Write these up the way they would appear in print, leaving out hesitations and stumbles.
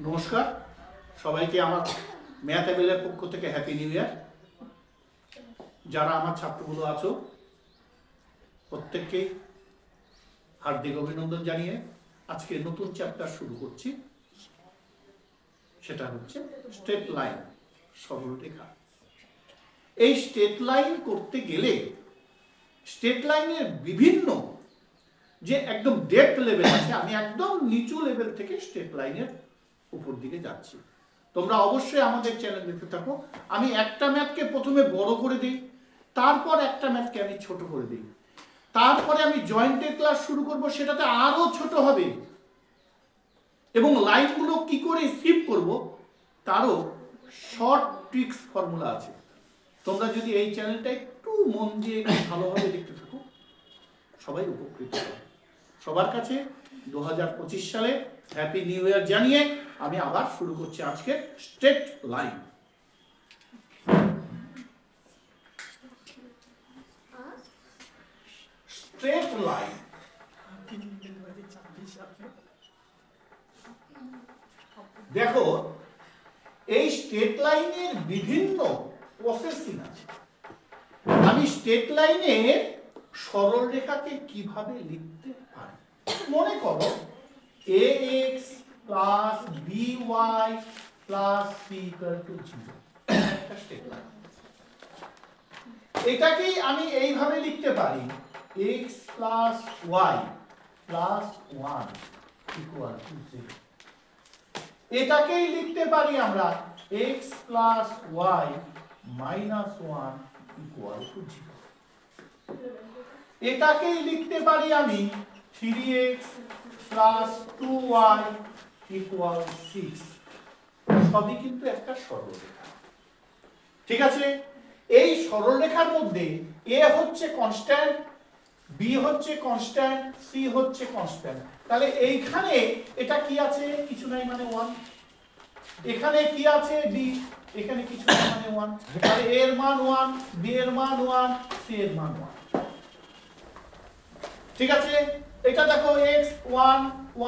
নমস্কার সবাইকে আমার ম্যাথ অ্যাভেলের পক্ষ থেকে হ্যাপি নিউ ইয়ার। যারা আমার ছাত্রগুলো আছো প্রত্যেককে হার্দিক অভিনন্দন জানিয়ে আজকে নতুন চ্যাপ্টার শুরু করছি। সেটা হচ্ছে স্ট্রেট লাইন, সরলরেখা। এই স্ট্রেট লাইন করতে গেলে স্ট্রেট লাইনের বিভিন্ন যে একদম ডেপথ লেভেল আছে, আমি একদম নিচু লেভেল থেকে স্ট্রেট লাইনের উপর দিকে যাচ্ছি। তোমরা অবশ্যই আমাদের চ্যানেল দেখতে থাকো। আমি একটা ম্যাথকে প্রথমে বড় করে দিই, তারপর একটা ম্যাথকে আমি ছোট করে দিই, তারপরে আমি জয়েন্টের ক্লাস শুরু করব, সেটাতে আরো ছোট হবে এবং লাইনগুলো কি করে স্কিপ করব তারও শর্ট ট্রিক্স ফর্মুলা আছে। তোমরা যদি এই চ্যানেলটা একটু মন দিয়ে ভালোভাবে দেখতে থাকো, সবাই উপকৃত হবে। সবার কাছে 2025 সালে হ্যাপি নিউ ইয়ার জানিয়ে আমি আবার শুরু করছি আজকে স্ট্রেট লাইন। স্ট্রেট লাইন দেখো, এই স্ট্রেট লাইনের বিভিন্ন প্রসেসিং আছে। আমি স্ট্রেট লাইনের সরল রেখাকে কিভাবে লিখতে পারি? মনে করো ax plus by plus c equal to 0, একটা স্ট্রেট লাইন। এটাকেই আমি এইভাবে লিখতে পারি x plus y plus 1 equal to 0। এটাকেই লিখতে পারি আমরা x plus y minus 1 equal to 0। এটাকেই লিখতে পারি আমি 3x প্লাস 2y ইকুয়াল 6। সবই কিন্তু একটা সরলরেখা, ঠিক আছে? এই সরলরেখার মধ্যে a হচ্ছে কনস্ট্যান্ট, b হচ্ছে কনস্ট্যান্ট, c হচ্ছে কনস্ট্যান্ট। তাহলে এইখানে এটা কি আছে? কিছু নাই, মানে 1। এখানে কি আছে? b, এখানে কিছু নাই, মানে 1। তাহলে a এর মান 1, b এর মান 1, c এর মান 1। ঠিক আছে? এটা দেখো x 1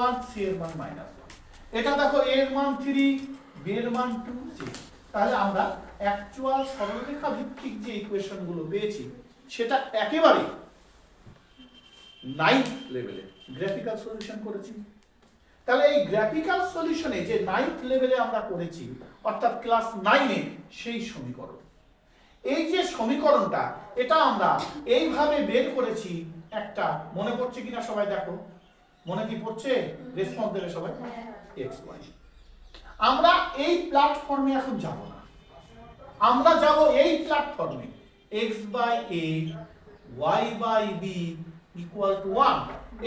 1, c এর মান -1। এটা দেখো a এর মান 3, b এর মান 2, c। তাহলে আমরা অ্যাকচুয়াল সরলরেখা ভিত্তিক যে ইকুয়েশন গুলো পেয়েছি সেটা একেবারে 9th লেভেলে গ্রাফিক্যাল সলিউশন করেছি। তাহলে এই গ্রাফিক্যাল সলিউশনে যে 9th লেভেলে আমরা করেছি, অর্থাৎ ক্লাস 9 এ, সেই সমীকরণ, এই যে সমীকরণটা, এটা আমরা এইভাবে বের করেছি। একটা মনে পড়ছে কিনা সবাই দেখো, মনে কি পড়ছে? রেসপন্স দেবে সবাই। x y। আমরা এই প্ল্যাটফর্মে এখন যাব না, আমরা যাব এই প্ল্যাটফর্মে x by a y by b equal to 1।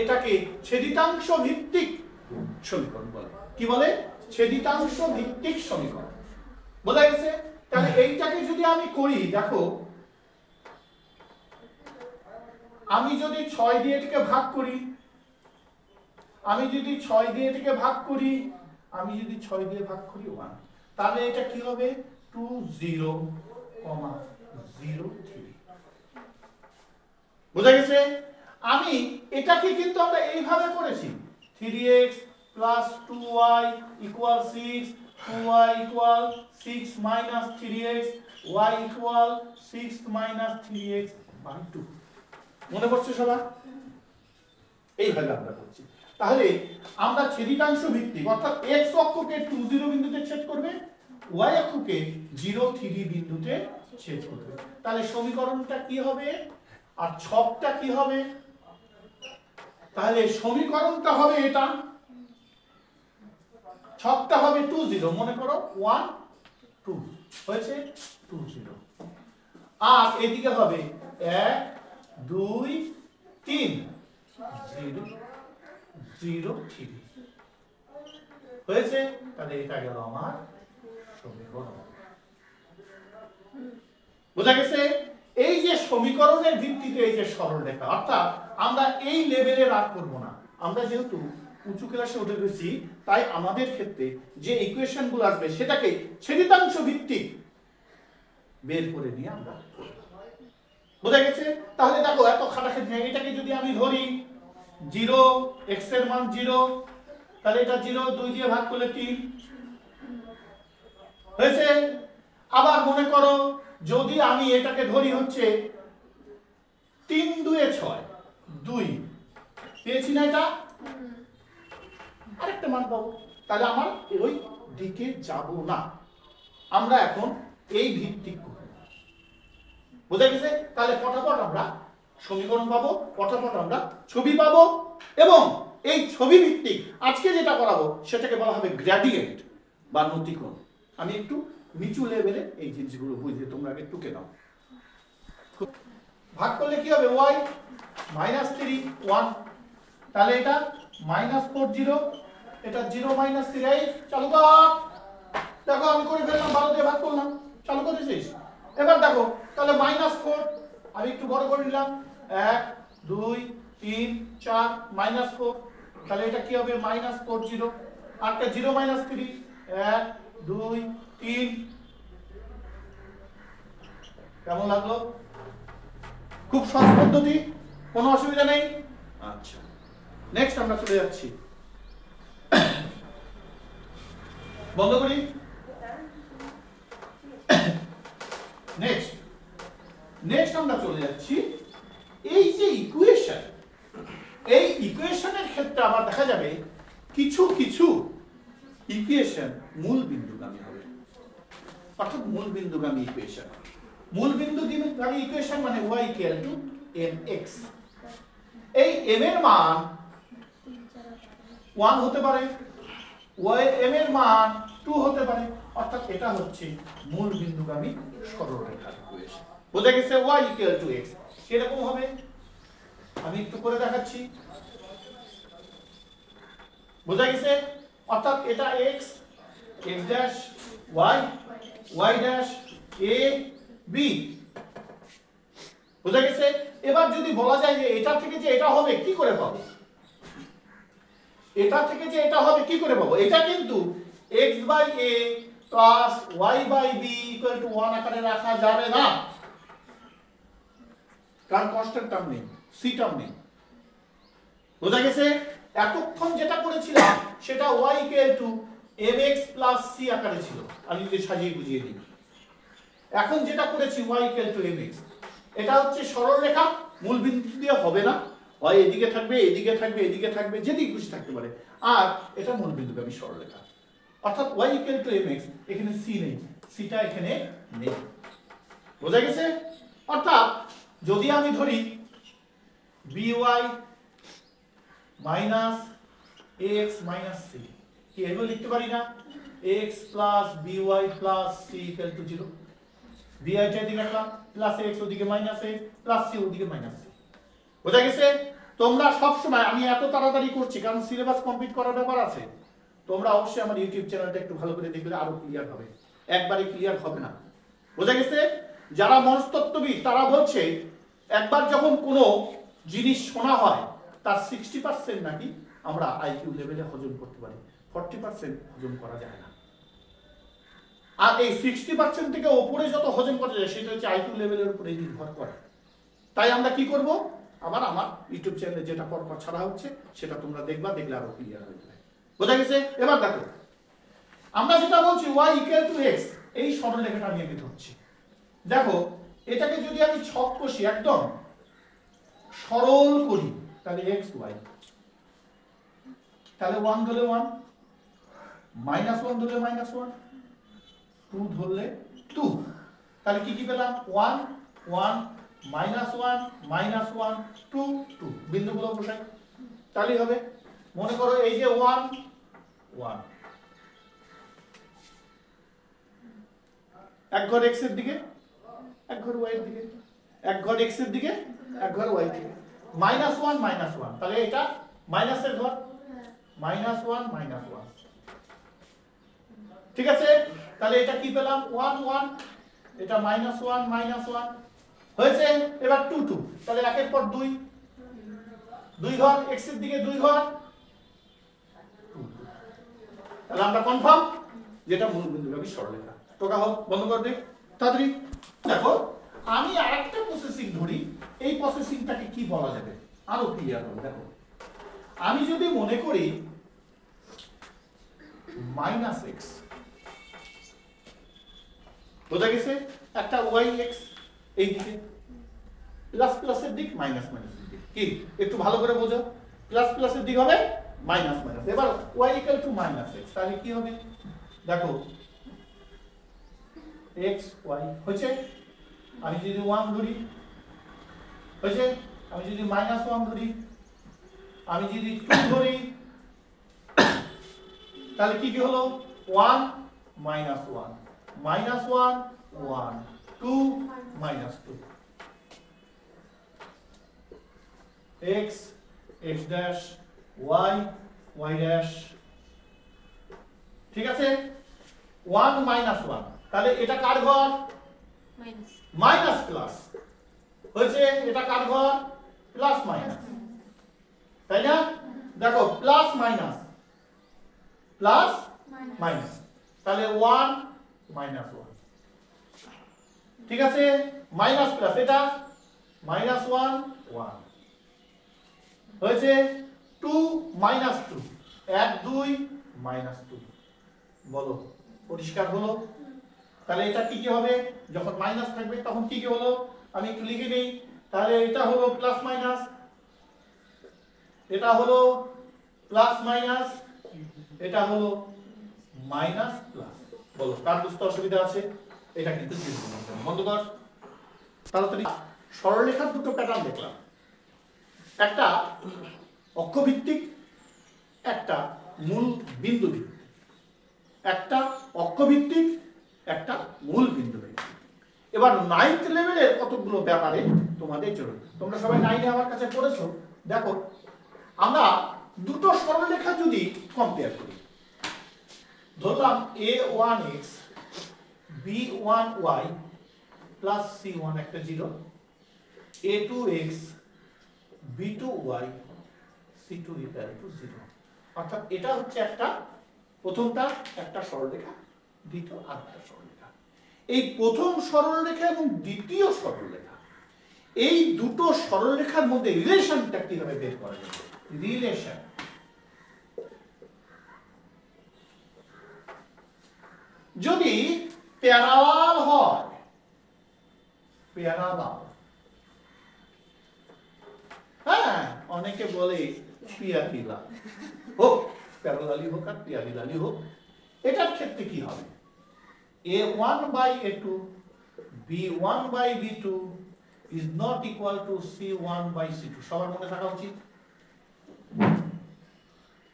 এটাকে ছেদিতাংশ ভিত্তিক সমীকরণ বলে। কি বলে? ছেদিতাংশ ভিত্তিক সমীকরণ। বোঝা গেছে? তাহলে এইটাকে যদি আমি করি, দেখো আমি যদি 6 দিয়ে এটাকে ভাগ করি, আমি যদি 6 দিয়ে এটাকে ভাগ করি, আমি যদি 6 দিয়ে ভাগ করি 1, তাহলে এটা কি হবে? 2 0, 0 3। বোঝা গেছে? আমি এটাকে কিন্তু আমরা এইভাবে করেছি 3x plus 2y equal 6, 2y equal 6 minus 3x, y equal 6 minus 3x by 2। মনে পড়ছে সবার? এইভাবে আমরা করছি। তাহলে আমরা ছেদিতাংশ ভিত্তিক, অর্থাৎ x অক্ষকে 2 0 বিন্দুতে ছেদ করবে, y অক্ষকে 0 3 বিন্দুতে ছেদ করবে। তাহলে সমীকরণটা কি হবে আর ছকটা কি হবে? তাহলে সমীকরণটা হবে এটা, ছকটা হবে 2 0। মনে করো 1 2 হয়েছে 2 0। আর এদিকে হবে 1 2 3 0 0 3 হয়েছে। তাহলে এটা গেল আমার সমীকরণ। বোঝা গেছে? এই যে সমীকরণের ভিত্তিতে এই যে সরলরেখা, অর্থাৎ আমরা এই লেভেলে রাগ করব না। আমরা যেহেতু উঁচু ক্লাসে উঠে গেছি, তাই আমাদের ক্ষেত্রে যে ইকুয়েশন গুলো আসবে সেটাকে ছেদিতাংশ ভিত্তিক বের করে নিয়ে আমরা। বোঝা গেছে? তাহলে দেখো এত খাটাখাটি নেই। এটাকে যদি আমি ধরি 0, x এর মান 0, তাহলে এটা 0 2 দিয়ে ভাগ করলে 3, হয়েছে। আবার মনে করো যদি আমি এটাকে ধরি হচ্ছে 3 2 6 2, পেয়েছি না এটা? আরেকটা মান পাবো, তাহলে আমার ওই দিকে যাব না, আমরা এখন এই ভিত্তিক করব। বোঝা গেছে? তাহলে ফটাফট আমরা সমীকরণ পাবো, ফটাফট আমরা ছবি পাবো, এবং এই ছবি ভিত্তিক আজকে যেটা করাবো সেটাকে বলা হবে গ্রেডিয়েন্ট বা নতিকোণ। আমি একটু নিচু লেভেলে এই জিনিসগুলো বুঝিয়ে তোমরা আগে টুকে নাও। ভাগ করলে কি হবে? y -3 1, তাহলে এটা -40, এটা 0 -3, এই চালু কর। দেখো আমি করে ফেললাম, 12 দিয়ে ভাগ করলাম, চালু করেছিস। এবার দেখো তাহলে -4, আমি একটু বড় করে নিলাম, 1 2 3 4 -4, তাহলে এটা কি হবে? -40, আরটা 0 -3, 1 2 3। কেমন লাগলো? খুব সহজ পদ্ধতি, কোনো অসুবিধা নেই। আচ্ছা, নেক্সট আমরা চলে যাচ্ছি, বন্ধ করি। নেক্সট আমরা চলে যাচ্ছি এই যে ইকুয়েশন, এই ইকুয়েশনের ক্ষেত্রে আবার দেখা যাবে কিছু কিছু ইকুয়েশন মূল বিন্দুগামী হবে, অর্থাৎ মূল বিন্দুগামী ইকুয়েশন। মূল বিন্দুগামী ইকুয়েশন মানে y mx, এই m এর মান 1 হতে পারে, m এর মান 2 হতে পারে, অর্থাৎ এটা হচ্ছে মূল বিন্দুগামী সরলরেখার ইকুয়েশন। বোঝা গেছে? y x কিরকম হবে আমি একটু করে দেখাচ্ছি। বোঝা গেছে? অর্থাৎ এটা x dash y dash a b। বোঝা গেছে? এবার যদি বলা যায় যে এটা থেকে যে এটা হবে কি করে পাবো, এটা থেকে যে এটা হবে কি করে পাবো, এটা কিন্তু x by a plus y by b equal to 1 আকারে রাখা যাবে না, কারণ কনস্ট্যান্ট টার্ম নেই, সি টার্ম নেই। বোঝা গেছে? এতক্ষণ যেটা করেছিলাম সেটা y mx plus c আকারে ছিল, আমি যদি সাজিয়ে বুঝিয়ে দিই। এখন যেটা করেছি y mx, এটা হচ্ছে সরল রেখা, মূল বিন্দু দিয়ে হবে না, হয় এদিকে থাকবে, এদিকে থাকবে, এদিকে থাকবে, যেদিকে খুশি থাকতে পারে, আর এটা মূল বিন্দুগামী সরল রেখা। অর্থাৎ y mx, এখানে c নেই, সিটা এখানে নেই। বোঝা গেছে? অর্থাৎ যদি আমি ধরি by minus ax minus c, কি এগুলো লিখতে পারি না? x plus by plus c equal to 0, by টা এদিকে রাখলাম, প্লাস x ওদিকে মাইনাস x, প্লাস c ওদিকে মাইনাস c। বোঝা গেছে? তোমরা সব সময়, আমি এত তাড়াতাড়ি করছি কারণ সিলেবাস কমপ্লিট করার ব্যাপার আছে, তোমরা অবশ্যই আমার ইউটিউব চ্যানেলটা একটু ভালো করে দেখলে আরো ক্লিয়ার হবে, একবারে ক্লিয়ার হবে না। বোঝা গেছে? যারা মনস্তত্ত্ববিদ তারা বলছে একবার যখন কোনো জিনিস শোনা হয় তার 60% নাকি আমরা আইকিউ লেভেলে হজম করতে পারি, 40% হজম করা যায় না। আর এই 60% থেকে উপরে যত হজম করা যায় সেটা হচ্ছে আইকিউ লেভেলের উপরে নির্ভর করে। তাই আমরা কি করব, আবার আমার ইউটিউব চ্যানেলে যেটা পরপর ছাড়া হচ্ছে সেটা তোমরা দেখবা, দেখলে আরো ক্লিয়ার হয়ে যাবে। বোঝা গেছে? এবার দেখো আমরা যেটা বলছি y x, এই সরলরেখাটা আমি আগে ধরছি। দেখো এটাকে যদি আমি ছক কষি, একদম সরল করি, তাহলে x y, তাহলে 1 ধরলে 1, -1 ধরলে -1, 2 ধরলে 2, তাহলে কি কি পেলাম? 1 1 -1 -1 2 2, বিন্দুগুলো বসাই, তাহলেই হবে। মনে করো এই যে 1 1, এক ঘর x এর দিকে, এক ঘর y এর দিকে, এক ঘর x এর দিকে, এক ঘর y এর দিকে, -1 -1, তাহলে এটা মাইনাসের ঘর, -1 -1, ঠিক আছে? তাহলে এটা কি পেলাম? 1 1, এটা -1 -1 হয়েছে। এবার 2 2, তাহলে একের পর 2, 2 ঘর x এর দিকে, 2 ঘর, তাহলে আমরা কনফার্ম যেটা মূল বিন্দুগামী সরলরেখা। টোকা হোক, বন্ধ করে দে তাড়াতাড়ি। দেখো আমি আরেকটা প্রসেসিং ধরি, এই প্রসেসিংটাকে কি বলা যাবে আরো ক্লিয়ার হবে। দেখো আমি যদি মনে করি -x, বোঝা গেছে? একটা ওয়াই এক্স এই দিকে, প্লাস প্লাসের দিক, মাইনাস মাইনাসের দিক। কি একটু ভালো করে বোঝো, প্লাস প্লাসের দিক হবে মাইনাস মাইনাস। এবার y equal to minus x, তাহলে কি হবে দেখো, এক্স ওয়াই হয়েছে। আমি যদি 1 ধরি হয়েছে, আমি যদি -1 ধরি, আমি যদি 2 ধরি, তাহলে কি কি হলো, 1 -1 -1 1 2 -2 x x dash y y dash, ঠিক আছে? 1 -1, তাহলে এটা কার ঘর, মাইনাস প্লাস হয়েছে, এটা কার ঘর, প্লাস মাইনাস, তাই না? দেখো প্লাস মাইনাস প্লাস মাইনাস, তাহলে 1 -1, ঠিক আছে? মাইনাস প্লাস, এটা -1 1 হয়েছে, 2 -2 1 2 -2, বলো পরিষ্কার হলো? তাহলে এটা কি কি হবে, যখন মাইনাস থাকবে তখন কি কি হলো, আমি একটু লিখে নেই। তাহলে এটা হলো প্লাস মাইনাস, এটা হলো প্লাস মাইনাস, এটা হলো মাইনাস প্লাস। বলো কার বুঝতে অসুবিধা আছে? এটা কিন্তু বন্ধ কর তাড়াতাড়ি। সরলরেখার দুটো প্যাটার্ন দেখলাম, একটা অক্ষভিত্তিক, একটা মূল বিন্দু ভিত্তিক। একটা অক্ষভিত্তিক, একটা মূল বিন্দু ভিত্তিক। এবার 9th লেভেলের কতগুলো ব্যাপারে তোমাদের জরুরি। তোমরা সবাই 9-এ আমার কাছে পড়েছো। দেখো আমরা দুটো সরলরেখা যদি কম্পেয়ার করি, ধরলাম a1x b1y প্লাস c1 একটা 0, a2x b2y c2 equal to 0। অর্থাৎ এটা হচ্ছে একটা, প্রথমটা একটা সরলরেখা, দ্বিতীয় আরেকটা সরলরেখা। এই প্রথম সরলরেখা এবং দ্বিতীয় সরলরেখা, এই দুটো সরলরেখার মধ্যে রিলেশনটা কিভাবে বের করা যাবে? রিলেশন যদি প্যারালাল হয়, প্যারালাল, হ্যাঁ অনেকে বলে পিয়ারিলা হোক, প্যারালালি হোক আর পিয়ারিলালি হোক, এটার ক্ষেত্রে কি হবে, a1/a2 b1/b2 is not equal to c1/c2, সবার মনে থাকা উচিত।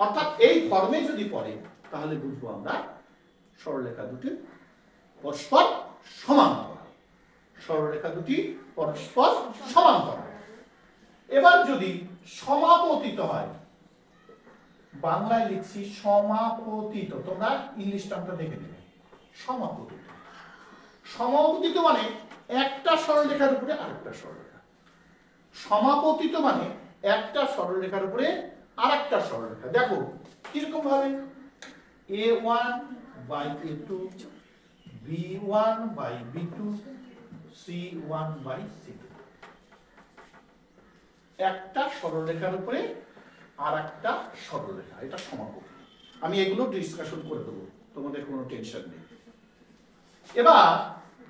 অর্থাৎ এই ফর্মে যদি পড়ে তাহলে বুঝবো আমরা সরলরেখা দুটি পরস্পর সমান্তরাল, সরলরেখা দুটি পরস্পর সমান্তরাল। এবার যদি সমাপতিত হয়, বাংলায় লিখছি সমাপতিত, তোমরা ইংলিশ টার্মটা দেখে নেবে, সমাপতিত। সমাপতিত মানে একটা সরলরেখার উপরে আরেকটা সরলরেখা, সমাপতিত মানে একটা সরলরেখার উপরে আরেকটা সরলরেখা। দেখো কিরকম ভাবে, a1/a2 b1/b2 c1/c2, একটা সরলরেখার উপরে আর একটা সরলরেখা, এটা সমাপতি। আমি এগুলো ডিসকাশন করে দেবো, তোমাদের কোনো টেনশন নেই। এবার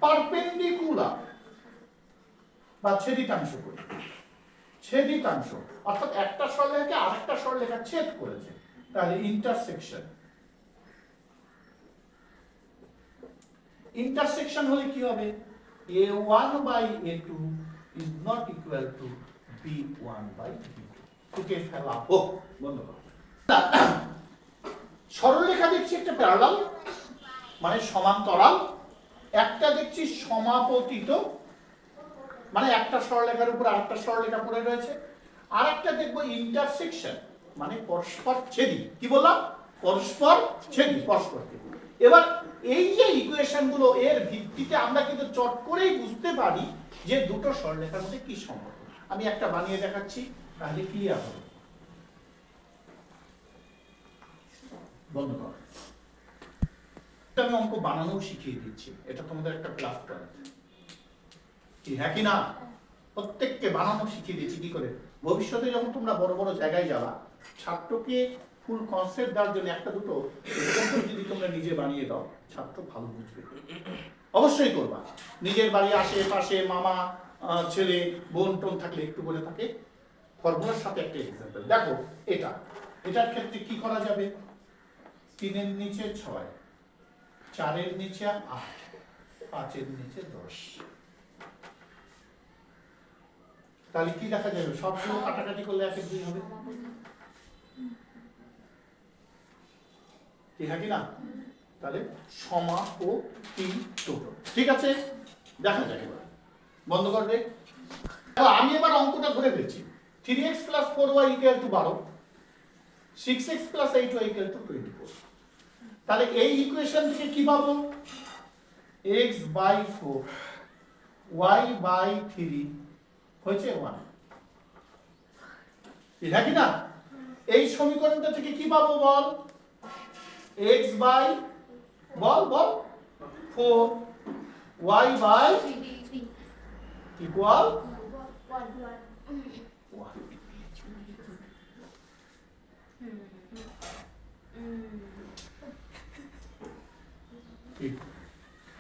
পারপেন্ডিকুলার বা ছেদিতাংশ করি, ছেদিতাংশ অর্থাৎ একটা সরলরেখা আরেকটা সরলরেখা ছেদ করেছে, তাহলে ইন্টারসেকশন। ইন্টারসেকশন হলে কি হবে, a1/a2 is not equal to b1/b2, তোকে ফেলা হোক, বন্ধ কর। সরলরেখা দেখছি একটা প্যারালাল মানে সমান্তরাল, একটা দেখছি সমাপতিত মানে একটা সরলরেখার উপর আরেকটা সরলরেখা পড়ে রয়েছে, আর একটা দেখবো ইন্টারসেকশন মানে পরস্পর ছেদি। কি বললাম, পরস্পর ছেদি, পরস্পর ছেদি। এবার এই যে ইকুয়েশন গুলো, এর ভিত্তিতে আমরা কিন্তু চট করেই বুঝতে পারি যে দুটো সরলরেখার মধ্যে কি সম্পর্ক। আমি একটা বানিয়ে দেখাচ্ছি, তাহলে ক্লিয়ার হবে। বন্ধ কর, আমি অঙ্ক বানানো শিখিয়ে দিচ্ছি, এটা তোমাদের একটা ক্লাস পয়েন্ট কি, হ্যাঁ কি না? প্রত্যেককে বানানো শিখিয়ে দিচ্ছি কি করে, ভবিষ্যতে যখন তোমরা বড় বড় জায়গায় যাবা, ছাত্রকে ফুল কনসেপ্ট দেওয়ার জন্য একটা দুটো এক্সাম্পল যদি তোমরা নিজে বানিয়ে দাও, ছাত্র ভালো বুঝবে। অবশ্যই করবা। নিজের বাড়ি আশেপাশে মামা ছেলে বোন টোন থাকলে একটু করে থাকে ফর্মুলার সাথে একটা এক্সাম্পল দেখো। এটার ক্ষেত্রে কি করা যাবে? 3 এর নিচে 6, 4 এর নিচে 8, 5 এর নিচে 10। তাহলে কি দেখা যাবে? সবগুলো কাটাকাটি করলে 1 এর 2 হবে, ঠিক আছে না? তাহলে সমা ও 3 টোটো, ঠিক আছে? দেখা যাক এবার, বন্ধ করবে। আমি এবার অঙ্কটা ধরে ফেলছি। 3x + 4y = 12, 6x + 8y = 24। তাহলে এই ইকুয়েশন থেকে কি পাবো? x/4 y/3 হয়েছে 1, ঠিক আছে না? এই সমীকরণটা থেকে কি পাবো বল? x/4 y/3 = 1।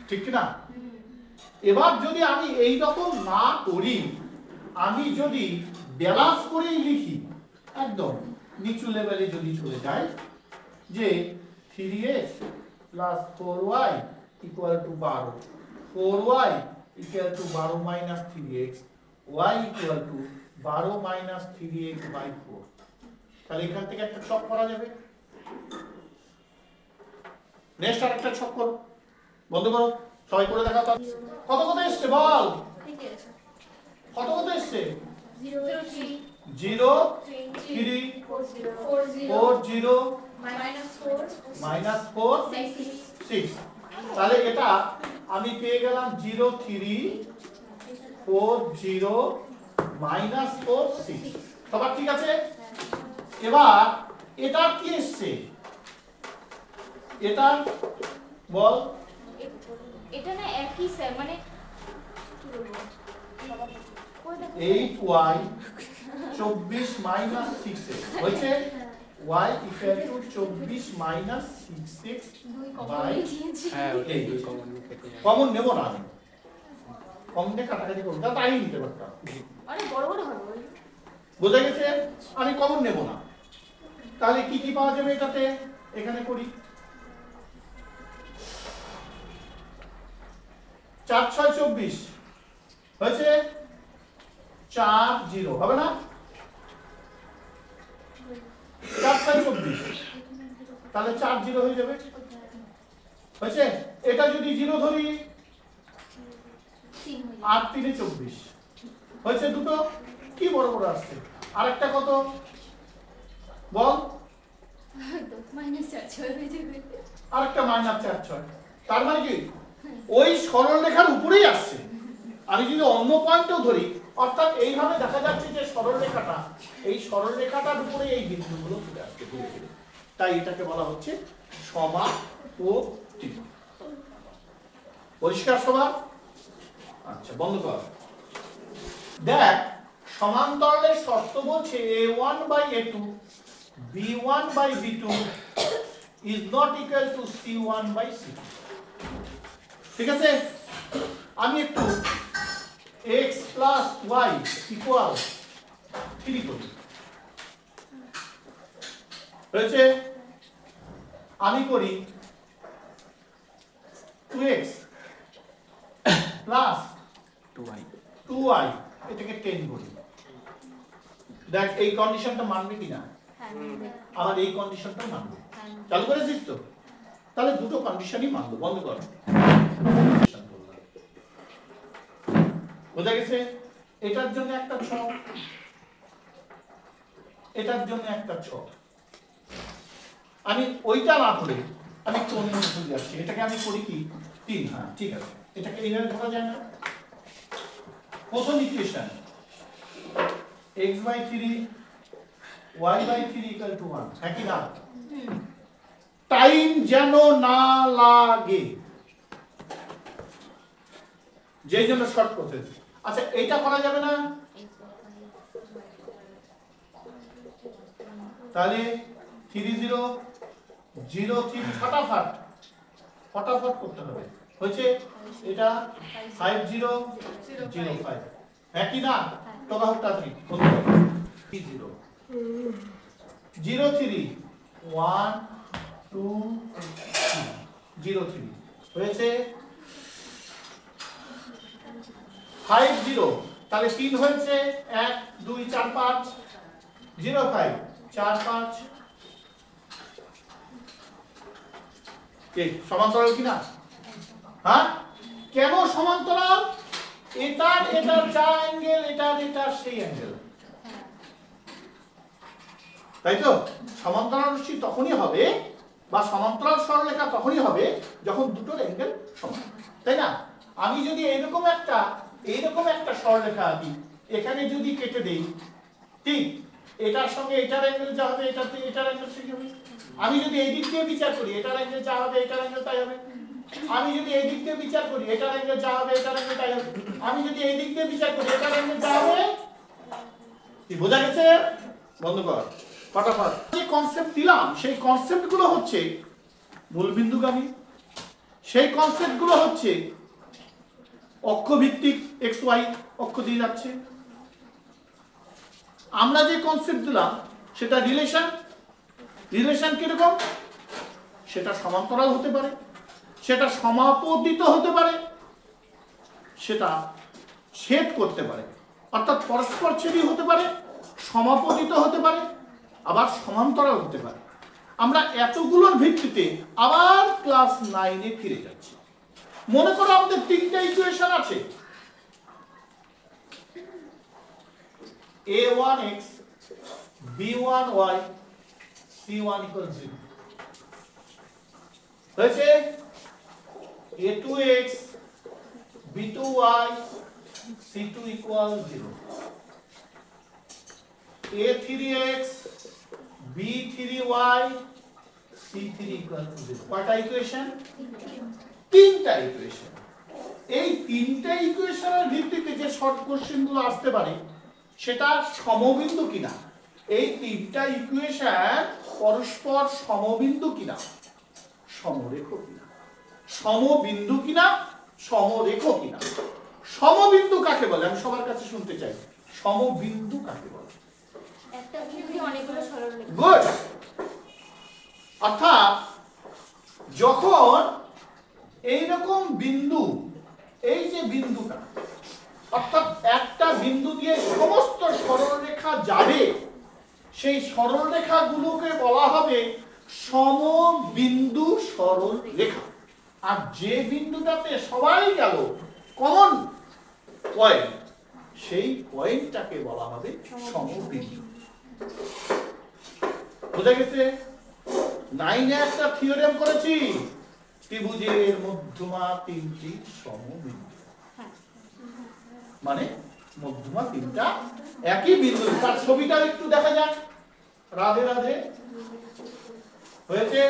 ঠিক কি না? এবার যদি আমি এই রকম না করি, আমি যদি ব্যালান্স করেই লিখি, একদম নিচু লেভেলে যদি চলে যাই যে 3x + 4y = 12, 4y = 12 - 3x, y = 12 - 3x/4। তাহলে এখান থেকে একটা ছক করা যাবে। নেক্সট আরেকটা ছক করো, বন্ধ করো, সবাই করে দেখাও। কত কত এসছে বল? কত কত এসছে? 0 3 0 3 4 0 -4 6। তাহলে এটা আমি পেয়ে গেলাম 0 3 4 0 -4 6। সবার ঠিক আছে? এবার এটা কি এসছে? এটা বল। এটা না একই স্যার, মানে কি বলবো, 8y 24 - 6x হয়েছে y = 24 - 6x বাই 8। কমন নেব না, আমি কমন দিয়ে কাটাকাটি করব, তাই নিতে পারতাম, অনেক বড় বড় হবে। বোঝা গেছে? আমি কমন নেব না। তাহলে কি কি পাওয়া যাবে এটাতে? এখানে করি 4 6 24 হয়েছে 4 0, হবে না? 4 6 24, তাহলে 4 0 হয়ে যাবে, হয়েছে? এটা যদি 0 ধরি 8 3 24 হয়েছে দুটো। কি বড় বড় আসছে? আরেকটা কত বল? -4 হয়ে যাবে। আরেকটা -4 6। তার মানে কি ওই সরলরেখার উপরেই আসছে। আমি যদি অন্য পয়েন্টও ধরি, অর্থাৎ এইভাবে দেখা যাচ্ছে যে সরলরেখাটা, এই সরলরেখাটার উপরে এই বিন্দুগুলো চলে আসছে ধীরে ধীরে। তাই এটাকে বলা হচ্ছে সমাপতি। পরিষ্কার সবার? আচ্ছা, বন্ধ কর। দেখ, সমান্তরালের শর্ত বলছে a1/a2 b1/b2 is not equal to c1/c2। ঠিক আছে? আমি একটু x + y = 3 করি, হয়েছে? আমি করি 2x + 2y, এটাকে 10 করি। দেখ এই কন্ডিশনটা মানবে কিনা? আবার এই কন্ডিশনটা মানবে। চালু করেছিস তো? তাহলে দুটো কন্ডিশনই মানবো। বন্ধ কর। বোঝা গেছে? এটার জন্য একটা ছক, এটার জন্য একটা ছক। আমি ওইটা না ধরে আমি একটু অন্য ধরে যাচ্ছি। এটাকে আমি করি কি 3। হ্যাঁ, ঠিক আছে। এটাকে এইভাবে ধরা যায় না? প্রথম ইকুয়েশন x/3 y/3 = 1, হ্যাঁ কি না? টাইম যেন না লাগে, যেই জন্য শর্ট প্রসেস। আচ্ছা, এইটা করা যাবে না? তাহলে 3 0 0 3 ফটাফট ফটাফট করতে হবে হয়েছে এটা 5 0 0 5 একই না টোকা হোক তাড়াতাড়ি 0 0 3 1 2 0 3 হয়েছে 5 0 তাহলে 3 হয়েছে 1 2 4 5 0 5 4 5 কে সমান্তরাল কিনা হ্যাঁ কেন সমান্তরাল এটার যা অ্যাঙ্গেল এটার সেই অ্যাঙ্গেল তাই তো সমান্তরাল রশ্মি তখনই হবে বা সমান্তরাল সরলরেখা তখনই হবে যখন দুটোর অ্যাঙ্গেল সমান তাই না আমি যদি এইরকম একটা সরলরেখা আঁকি এখানে যদি কেটে দেই ঠিক এটার সঙ্গে এটার অ্যাঙ্গেল যা হবে এটাতে এটার অ্যাঙ্গেল সেই হবে আমি যদি এই দিক দিয়ে বিচার করি এটার অ্যাঙ্গেল যা হবে এটার অ্যাঙ্গেল তাই হবে আমি যদি এই দিক দিয়ে বিচার করি এটার অ্যাঙ্গেল যা হবে এটার অ্যাঙ্গেল তাই হবে আমি যদি এই দিক দিয়ে বিচার করি এটার অ্যাঙ্গেল যা হবে কি বোঝা গেছে বন্ধ কর ফটাফট যে কনসেপ্ট দিলাম সেই কনসেপ্টগুলো হচ্ছে মূলবিন্দুগামী সেই কনসেপ্টগুলো হচ্ছে অক্ষভিত্তিক এক্স ওয়াই অক্ষ দিয়ে যাচ্ছে আমরা যে কনসেপ্ট দিলাম সেটা রিলেশন কিরকম সেটা সমান্তরাল হতে পারে সেটা সমাপতিত হতে পারে সেটা ছেদ করতে পারে অর্থাৎ পরস্পর ছেদী হতে পারে সমাপতিত হতে পারে আবার সমান্তরাল হতে পারে আমরা এতগুলোর ভিত্তিতে আবার ক্লাস 9 এ ফিরে যাচ্ছি মনে করো আমাদের তিনটা ইকুয়েশন আছে a1x b1y c1 = 0 হয়েছে a2x b2y c2 = 0 a3x b3y c3 = 0 কয়টা ইকুয়েশন তিনটা ইকুয়েশন এই তিনটা ইকুয়েশনের ভিত্তিতে যে শর্ট কোশ্চেনগুলো আসতে পারে সেটা সমবিন্দু কিনা এই তিনটা ইকুয়েশন পরস্পর সমবিন্দু কিনা সমরেখ কিনা সমবিন্দু কিনা সমরেখ কিনা সমবিন্দু কাকে বলে আমি সবার কাছে শুনতে চাই সমবিন্দু কাকে বলে একটা বিন্দু অনেকগুলো সরলরেখা গুড অর্থাৎ যখন এইরকম বিন্দু এই যে বিন্দুটা অর্থাৎ একটা বিন্দু দিয়ে সমস্ত সরলরেখা যাবে সেই সরলরেখাগুলোকে বলা হবে সমবিন্দু সরলরেখা আর যে বিন্দুটাতে সবাই গেল কমন পয়েন্ট সেই পয়েন্টটাকে বলা হবে সমবিন্দু বুঝা গেছে 9 এ একটা থিওরেম করেছি ত্রিভুজের মধ্যমা তিনটি সমবিন্দু মানে মধ্যমা তিনটা একই বিন্দু তার ছবিটা একটু দেখা যাক রাধে রাধে হয়েছে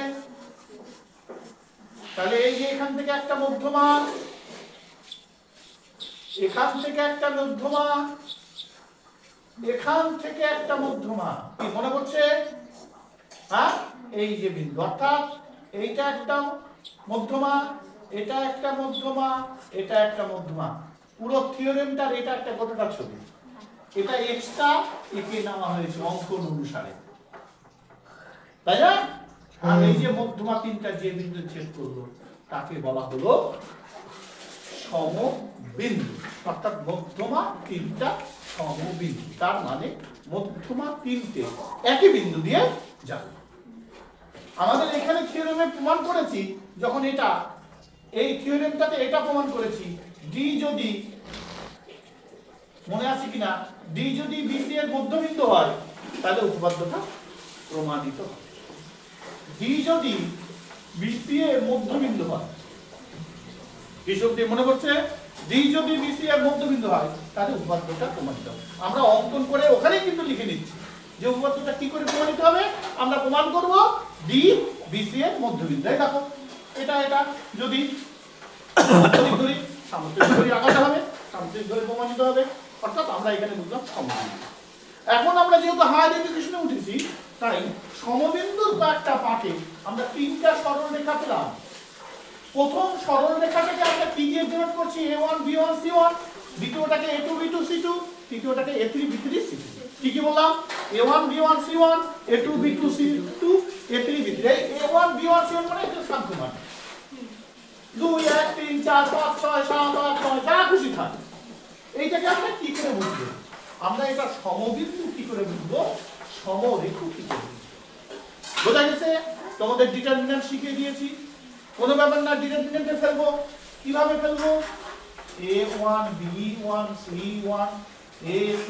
তাহলে এই যে এখান থেকে একটা মধ্যমা এখান থেকে একটা মধ্যমা এখান থেকে একটা মধ্যমা কি মনে পড়ছে হ্যাঁ এই যে বিন্দু অর্থাৎ এইটা একটা মধ্যমা এটা একটা মধ্যমা এটা একটা মধ্যমা পুরো থিওরেমটার এটা একটা গোটাটা ছবি এটা এক্সটা একে নেওয়া হয়েছে অঙ্কন অনুসারে তাই না আর এই যে মধ্যমা তিনটা যে বিন্দু ছেদ করলো তাকে বলা হলো সমবিন্দু অর্থাৎ মধ্যমা তিনটা সমবিন্দু তার মানে মধ্যমা তিনটে একই বিন্দু দিয়ে যাবে আমাদের এখানে থিওরেমে প্রমাণ করেছি যখন এটা এই থিওরেমটাতে এটা প্রমাণ করেছি ডি যদি মনে আছে কিনা ডি যদি বিসি এর মধ্যবিন্দু হয় তাহলে উপপাদ্যটা প্রমাণিত হবে ডি যদি বিসি এর মধ্যবিন্দু হয় কি শব্দে মনে করছে ডি যদি বিসি এর মধ্যবিন্দু হয় তাহলে উপপাদ্যটা প্রমাণিত হবে আমরা অঙ্কন করে ওখানেই কিন্তু লিখে নিচ্ছি যে উপপাদ্যটা কি করে প্রমাণিত হবে আমরা প্রমাণ করব ডি বিসি এর মধ্যবিন্দু এই দেখো এটা এটা যদি ধরি সামুদ্রিক ধরি আঁকাতে হবে সামুদ্রিক ধরে প্রমাণিত হবে অর্থাৎ আমরা এখানে বুঝলাম সমবিন্দু এখন আমরা যেহেতু হায়ার এডুকেশনে উঠেছি তাই সমবিন্দুর কয়েকটা পাকে আমরা তিনটা সরলরেখা পেলাম। প্রথম সরলরেখাটাকে আমরা কি দিয়ে ডিনোট করছি? a1 b1 c1, দ্বিতীয়টাকে a2 b2 c2, তৃতীয়টাকে a3 b3 c3। কি কি বললাম? a1 b1 c1, a2 b2 c2, a3 b3। এই a1 b1 c1 মানে এটা সাংখ্যমান 2 1 3 4 5 6 7 8 9 যা খুশি থাকে। এইটাকে আমরা কি করে বুঝবো? আমরা এটা সমবিন্দু কি করে বুঝবো, সমরেখা কি করে বুঝবো? বোঝা গেছে? তোমাদের ডিটারমিন্যান্ট শিখিয়ে দিয়েছি, কোনো ব্যাপার না। ডিটারমিন্যান্টে ফেলবো, কিভাবে ফেলবো? a1 b1 c1, a2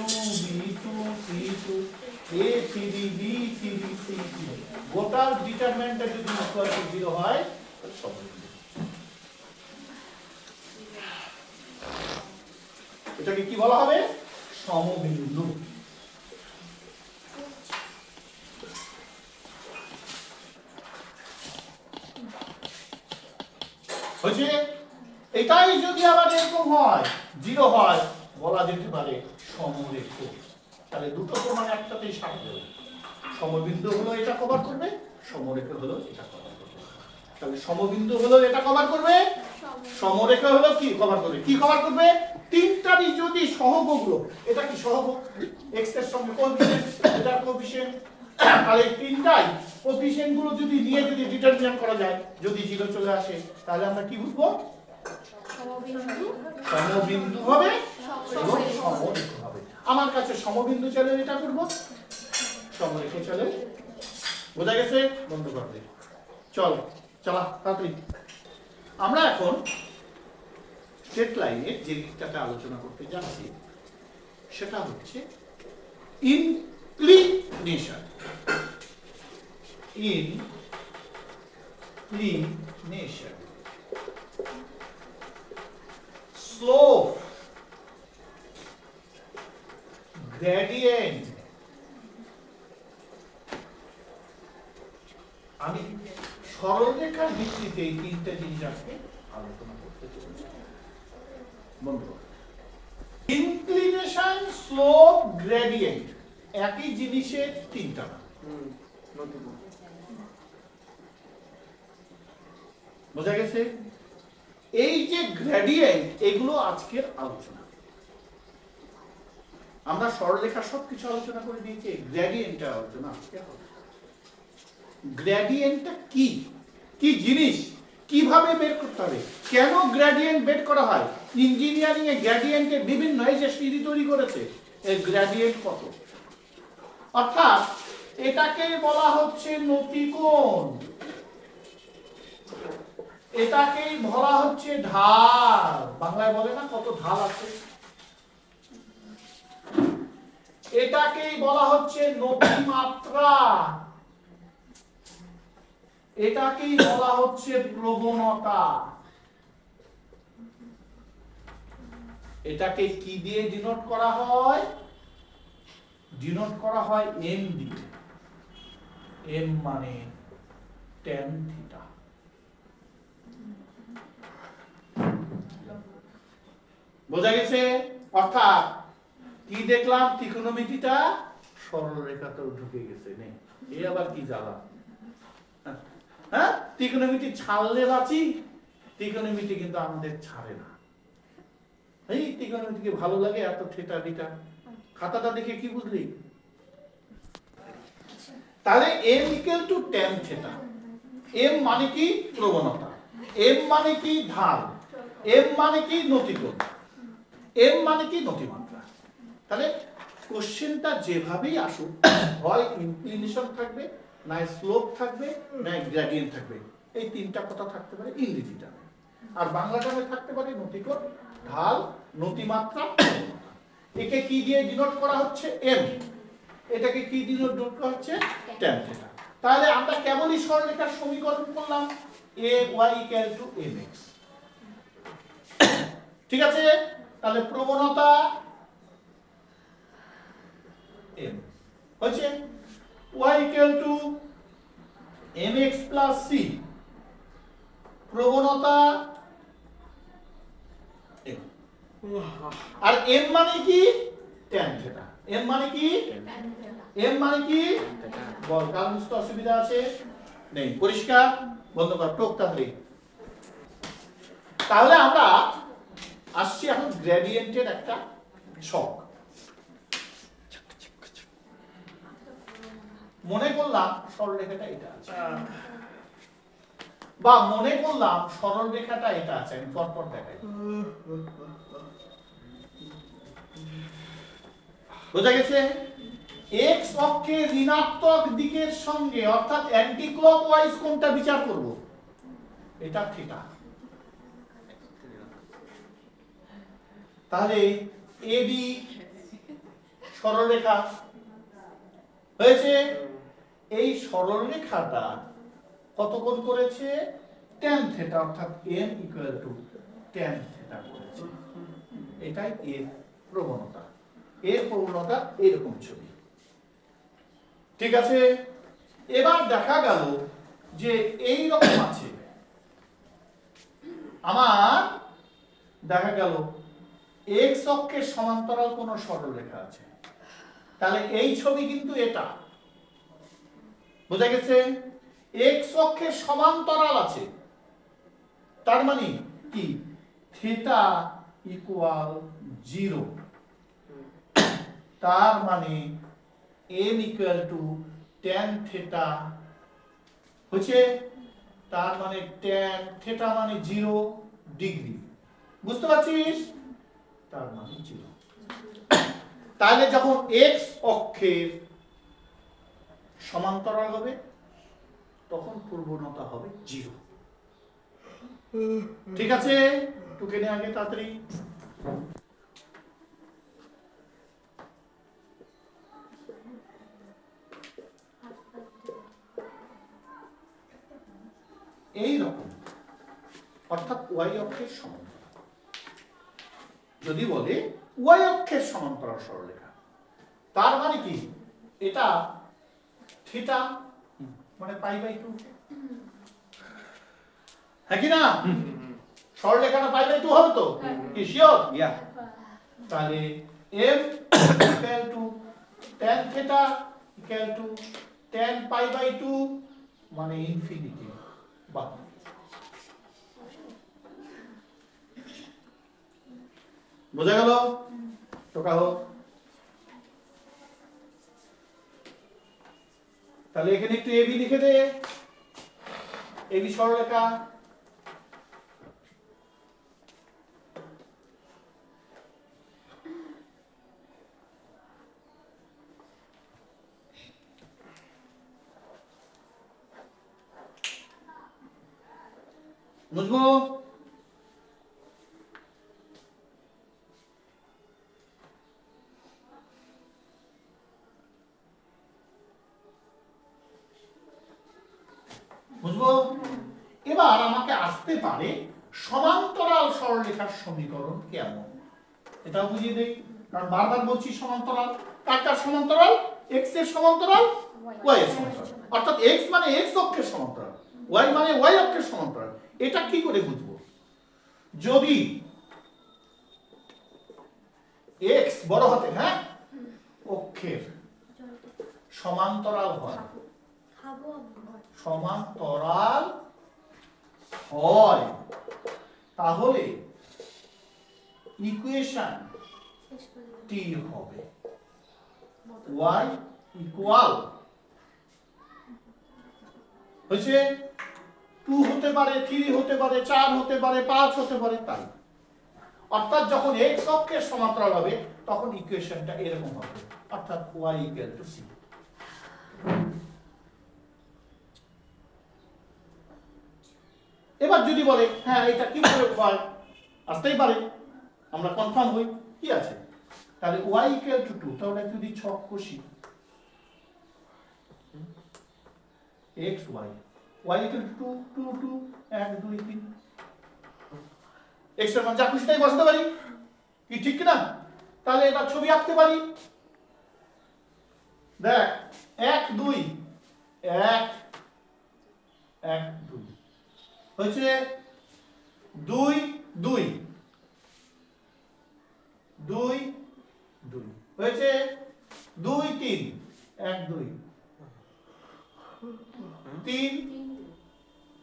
b2 c2, a3 b3 c3। গোটার ডিটারমিন্যান্টটা যদি ইকুয়াল টু 0 হয় তাহলে সমবিন্দু। এটাকে কি বলা হবে? সমবিন্দু। হয়েছে? এটাই যদি আবার এরকম হয় 0 হয়, বলা যেতে পারে সমরেখা। তাহলে দুটো প্রমাণ একটাতেই সাজাতে হবে। সমবিন্দু হলো এটা কভার করবে, সমরেখা হলো এটা কভার করবে। তাহলে সমবিন্দু হলো এটা কভার করবে, সমরেখা হলো কি কভার করবে? কি কভার করবে? তিনটারই যদি সহগগুলো, এটা কি সহগ x এর সঙ্গে কোএফিসিয়েন্ট, এটা কোএফিসিয়েন্ট, তাহলে তিনটাই কোএফিসিয়েন্ট গুলো যদি নিয়ে যদি ডিটারমিনেন্ট করা যায়, যদি 0 চলে আসে, তাহলে আমরা কি বুঝবো? সমবিন্দু হবে এবং সমরেখা হবে। আমার কাছে সমবিন্দু চলে এটা করব, সমরেখা চলে। বোঝা গেছে? বন্ধ করবে। চল চলা তাড়াতাড়ি। আমরা এখন স্ট্রেট লাইনের যে দিকটাতে আলোচনা করতে যাচ্ছি সেটা হচ্ছে ইনক্লিনেশন। Inclination, slope, gradient. আমি সরলরেখার ভিত্তিতে এই তিনটা জিনিস আজকে আলোচনা করতে চলেছি। বন্ধু, ইনক্লিনেশন, স্লোপ, গ্রেডিয়েন্ট একই জিনিসের তিনটা নাম। বোঝা গেছে? এই যে গ্রেডিয়েন্ট, এগুলো আজকের আলোচনা। আমরা সরলরেখা সবকিছু আলোচনা করে দিয়েছি, গ্রেডিয়েন্টটা আলোচনা আজকে হবে। গ্রেডিয়েন্টটা কি, কি জিনিস, কিভাবে বের করতে হবে, কেন গ্রেডিয়েন্ট বের করা হয়? ইঞ্জিনিয়ারিং এ গ্রেডিয়েন্টের বিভিন্ন, এই যে সিঁড়ি তৈরি করেছে, এর গ্রেডিয়েন্ট কত? অর্থাৎ এটাকে বলা হচ্ছে নতিকোণ, এটাকেই বলা হচ্ছে ঢাল। বাংলায় বলে না কত ঢাল আছে, এটাকেই বলা হচ্ছে নতিমাত্রা, এটাকেই বলা হচ্ছে প্রবণতা। এটাকে কি দিয়ে ডিনোট করা হয়? ডিনোট করা হয় এম দিয়ে। এম মানে ট্যান থিটা। বোঝা গেছে? অর্থাৎ কি দেখলাম? ত্রিকোণমিতিটা সরলরেখাতেও ঢুকে গেছে। নেই এ আবার কি জ্বালা? হ্যাঁ, ত্রিকোণমিতি ছাড়লে বাঁচি, ত্রিকোণমিতি কিন্তু আমাদের ছাড়ে না। এই ত্রিকোণমিতিকে ভালো লাগে এত থিটা থিটা। খাতাটা দেখে কি বুঝলি? তাহলে m equal to tan theta. m মানে কি? প্রবণতা। m মানে কি? ঢাল। m মানে কি? নতিকোণ। m মানে কি? নতিমাত্রা। তাহলে কোশ্চেনটা যেভাবেই আসুক, হয় ইনক্লিনেশন থাকবে, না স্লোপ থাকবে, না গ্রেডিয়েন্ট থাকবে। এই তিনটা কথা থাকতে পারে ইংরেজিটা, আর বাংলাটাতে থাকতে পারে নতিকোণ, ঢাল, নতিমাত্রা, প্রবণতা। একে কি দিয়ে ডিনোট করা হচ্ছে? m। এটাকে কি ডিনোট করা হচ্ছে? tan theta. তাহলে আমরা কেবলই সরলরেখার সমীকরণ করলাম a y equal to mx। ঠিক আছে? তাহলে প্রবণতা m হচ্ছে y equal to mx plus c, প্রবণতা m। আর m মানে কি? tan theta. m মানে কি? tan theta। এম মানে কি বল, কার বুঝতে অসুবিধা আছে? নেই, পরিষ্কার? বন্ধ কর টোক তাহলে। তাহলে আমরা আসছি এখন গ্রেডিয়েন্টের একটা ছক। মনে করলাম সরলরেখাটা এটা আছে, বা মনে করলাম সরলরেখাটা এটা আছে, আমি পরপর দেখাই। বোঝা গেছে? এক্স অক্ষে ঋণাত্মক দিকের সঙ্গে অর্থাৎ অ্যান্টি ক্লকওয়াইজ কোনটা বিচার করব? এটা থিটা। তাহলে এবি সরলরেখা হয়েছে, এই সরলরেখাটা কত কোণ করেছে? tan থিটা, অর্থাৎ m equal to tan theta করেছে। এটাই এর প্রবণতা। এর প্রবণতা এরকম ছবি। ঠিক আছে, এবার দেখা গেল যে এই রকম আছে, আমার দেখা গেল এক্স অক্ষের সমান্তরাল কোন সরলরেখা আছে, তাহলে এই ছবি কিন্তু এটা। বোঝা গেছে? এক্স অক্ষের সমান্তরাল আছে, তার মানে কি থিটা ইকুয়াল 0, তার মানে m equal to tan theta হচ্ছে, তার মানে tan থিটা মানে 0 ডিগ্রি। বুঝতে পারছিস? তার মানে 0। তাহলে যখন x অক্ষের সমান্তরাল হবে তখন প্রবণতা হবে 0। ঠিক আছে, টুকে নে আগে তাড়াতাড়ি। এই রকম, অর্থাৎ ওয়াই অক্ষের সমান্তরাল। যদি বলে ওয়াই অক্ষের সমান্তরাল সরলরেখা, তার মানে কি এটা থিটা মানে π/2, হ্যাঁ কি না? সরলরেখাটা π/2 হবে তো, কি শিওর? ইয়া। তাহলে m equal to tan theta equal to tan π/2 মানে ইনফিনিটি। বাহ, বোঝা গেল? টোকা হোক। তাহলে এখানে একটু এবি লিখে দে, এবি সরলরেখা। বুঝবো? বুঝবো? এবার আমাকে আসতে পারে সমান্তরাল সরলরেখার সমীকরণ কেমন, এটাও বুঝিয়ে দেই। কারণ বারবার বলছি সমান্তরাল, কার কার সমান্তরাল? এক্স এর সমান্তরাল, ওয়াই এর সমান্তরাল। অর্থাৎ এক্স মানে এক্স অক্ষের সমান্তরাল, ওয়াই মানে ওয়াই অক্ষের সমান্তরাল। এটা কি করে বুঝবো? যদি এক্স বড় হাতে, হ্যাঁ, অক্ষের সমান্তরাল হয়, সমান্তরাল হয়, তাহলে ইকুয়েশন টি হবে y ইকুয়াল হচ্ছে 2 হতে পারে, 3 হতে পারে, 4 হতে পারে, 5 হতে পারে, তাই। অর্থাৎ যখন x অক্ষের সমান্তরাল হবে তখন ইকুয়েশনটা এরকম হবে, অর্থাৎ y ইকুয়াল টু c। এবার যদি বলে হ্যাঁ এটা কি করে হয়, আসতেই পারে, আমরা কনফার্ম হই কি আছে, তাহলে y ইকুয়াল টু 2, তাহলে যদি ছক কষি x y, y equal to 2 2 2 1 2 3, x এর মান যা খুশি তাই বসাতে পারি, কি ঠিক কি না? তাহলে এবার ছবি আঁকতে পারি। দেখ 1 2 1 1 2 হচ্ছে 2 2 2 2 হয়েছে 2 3 1 2 3,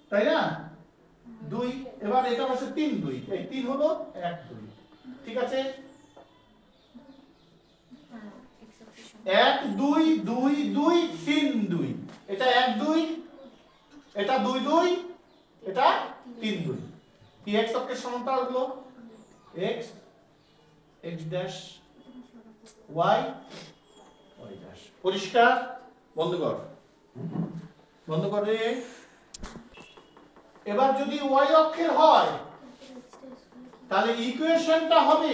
তাই না? 2, এবার এটা হচ্ছে 3 2, এই 3 হলো 1 2, ঠিক আছে? 1 2 2 2 3 2, এটা 1 2, এটা 2 2, এটা 3 2, কি x অক্ষের সমান্তরাল হলো x x dash y y dash. পরিষ্কার? বন্ধ কর, বন্ধ কর রে। এবার যদি y অক্ষের হয় তাহলে ইকুয়েশনটা হবে